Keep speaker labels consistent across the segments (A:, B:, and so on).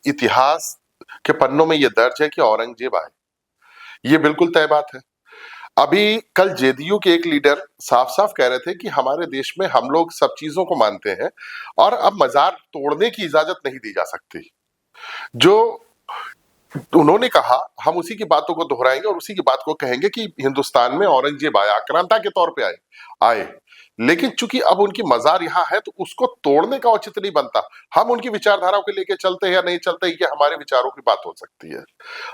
A: इतिहास के पन्नों में ये दर्ज है कि औरंगजेब आए, ये बिल्कुल तय बात है। अभी कल जेडीयू के एक लीडर साफ-साफ कह रहे थे कि हमारे देश में हम लोग सब चीजों को मानते हैं और अब मजार तोड़ने की इजाजत नहीं दी जा सकती। जो उन्होंने कहा, हम उसी की बातों को दोहराएंगे और उसी की बात को कहेंगे कि हिंदुस्तान में औरंगजेब आया, आक्रांता के तौर पे आए, लेकिन चूंकि अब उनकी मजार यहाँ है तो उसको तोड़ने का औचित्य नहीं बनता। हम उनकी विचारधारा को लेके चलते हैं या नहीं चलते, ये हमारे विचारों की बात हो सकती है।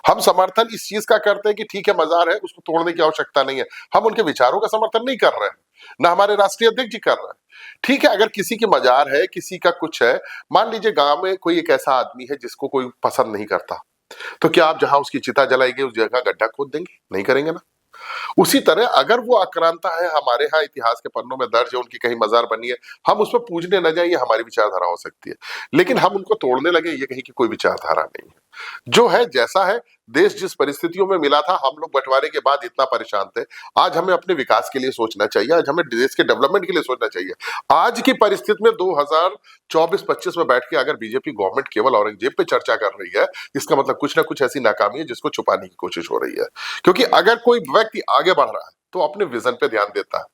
A: हम समर्थन इस चीज का करते हैं कि ठीक है मजार है, उसको तोड़ने की आवश्यकता नहीं है। हम उनके विचारों का समर्थन नहीं कर रहे हैं, ना हमारे राष्ट्रीय अध्यक्ष जी कर रहे हैं। ठीक है, अगर किसी की मजार है, किसी का कुछ है, मान लीजिए गांव में कोई एक ऐसा आदमी है जिसको कोई पसंद नहीं करता, तो क्या आप जहां उसकी चिता जलाएंगे उस जगह गड्ढा खोद देंगे? नहीं करेंगे ना। उसी तरह अगर वो आक्रांता है, हमारे यहाँ इतिहास के पन्नों में दर्ज है, उनकी कहीं मजार बनी है, हम उसमें पूजने न जाए, ये हमारी विचारधारा हो सकती है, लेकिन हम उनको तोड़ने लगे, ये कहीं की कोई विचारधारा नहीं है। जो है जैसा है, देश जिस परिस्थितियों में मिला था, हम लोग बंटवारे के बाद इतना परेशान थे। आज हमें अपने विकास के लिए सोचना चाहिए, आज हमें देश के डेवलपमेंट के लिए सोचना चाहिए। आज की परिस्थिति में 2024-25 में बैठ के अगर बीजेपी गवर्नमेंट केवल औरंगजेब पे चर्चा कर रही है, इसका मतलब कुछ ना कुछ ऐसी नाकामी है जिसको छुपाने की कोशिश हो रही है। क्योंकि अगर कोई व्यक्ति आगे बढ़ रहा है तो अपने विजन पे ध्यान देता है,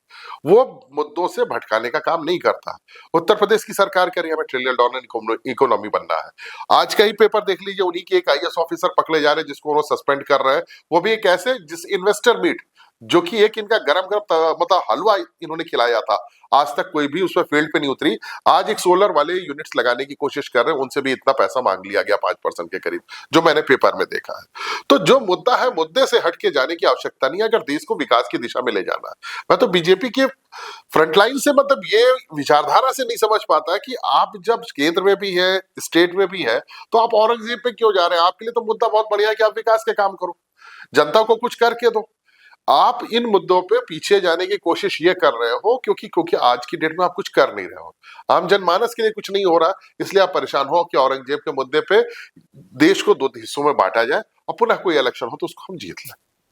A: वो मुद्दों से भटकाने का काम नहीं करता। उत्तर प्रदेश की सरकार कह रही है हमें ट्रिलियन डॉलर इकोनॉमी बनना है। आज का ही पेपर देख लीजिए, उन्हीं के एक आईएएस ऑफिसर पकड़े जा रहे हैं जिसको वो सस्पेंड कर रहे हैं, वो भी एक ऐसे जिस इन्वेस्टर मीट, जो कि एक इनका गरम गरम मतलब हलवा इन्होंने खिलाया था, आज तक कोई भी उसमें फील्ड पे नहीं उतरी। आज एक सोलर वाले यूनिट्स लगाने की कोशिश कर रहे हैं, उनसे भी इतना पैसा मांग लिया गया 5% के करीब, जो मैंने पेपर में देखा है। तो जो मुद्दा है, मुद्दे से हटके जाने की आवश्यकता नहीं है अगर देश को विकास की दिशा में ले जाना है। मैं तो बीजेपी के फ्रंटलाइन से मतलब ये विचारधारा से नहीं समझ पाता है कि आप जब केंद्र में भी है, स्टेट में भी है, तो आप औरंगजेब पे क्यों जा रहे हैं? आपके लिए तो मुद्दा बहुत बढ़िया है कि आप विकास के काम करो, जनता को कुछ करके दो। आप इन मुद्दों पे पीछे जाने की कोशिश ये कर रहे हो क्योंकि आज की डेट में आप कुछ कर नहीं रहे हो, आम जनमानस के लिए कुछ नहीं हो रहा, इसलिए आप परेशान हो कि औरंगजेब के मुद्दे पे देश को दो हिस्सों में बांटा जाए और पुनः कोई इलेक्शन हो तो उसको हम जीत लें।